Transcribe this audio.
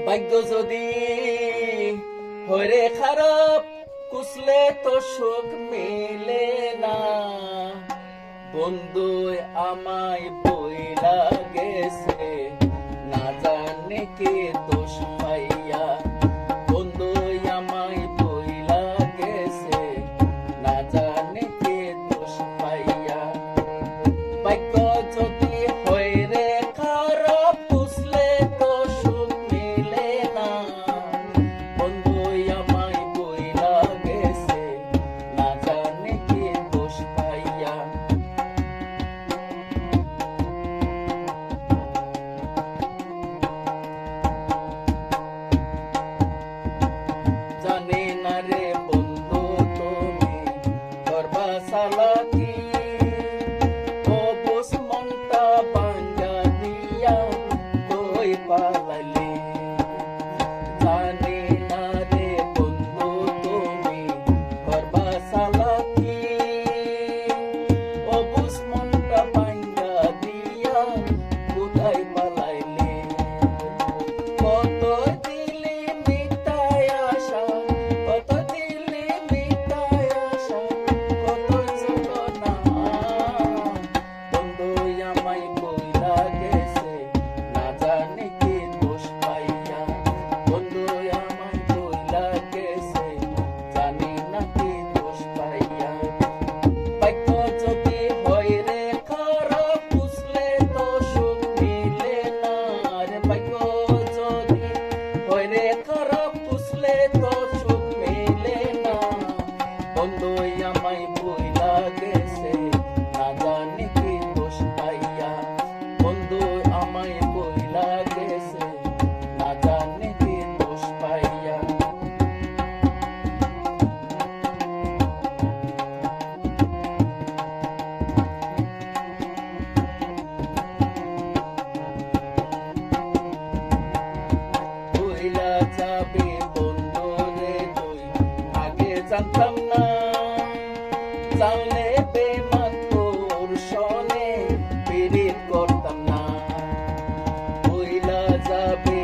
ভাগ্য যদি হরে খারাপ কুসলে তো সুখ মিলে না। বন্ধু আমায় বইলা গেছে না জানে কে দোষ পাইয়া। বন্ধু আমায় বইলা গেছে না জানে কে দোষ পাইয়া। ভাগ্য যদি হয় রে খারাপ কুসলে তো সুখ মিলে না। বন্ধু আমায় বইলা গেছে না জানে কে দোষ পাইয়া। জানে না রে বন্ধু তুমি করবা চালাকি, ও বুঝ মনটা ভাঙ্গা দিয়া কই পালাইলি। জানে না রে বন্ধু তুমি করবা চালাকি, ও বুঝ মনটা ভাঙ্গা দিয়া কোথায় পালাইলি। কত দিলি মিটায় আশা, কত দিলি মিটায় আশা, কত যন্ত্রণা। বন্ধু আমায় বইলা গেছে না জানে কে দোষ পাইয়া। বন্ধু আমায় বইলা গেছে জানি না কে দোষ পাইয়া। ভাগ্য যদি হয় রে খারাপ বুঝলে তো সুখ মিলে না। রে ভাগ্য যদি হয় রে খারাপ বুঝলে তো সুখ মিলে না। বন্ধু আমায় বইলা গেছে না জানে কে দোষ পাইয়া। বন্ধু আমায় বইলা গেছে না জানে কে দোষ পাইয়া। বইলা যাবে বন্ধু রে তুই আগে জানতাম না। জানলে বেমান তোর সনে পীড়িত করতাম না। বইলা যাবে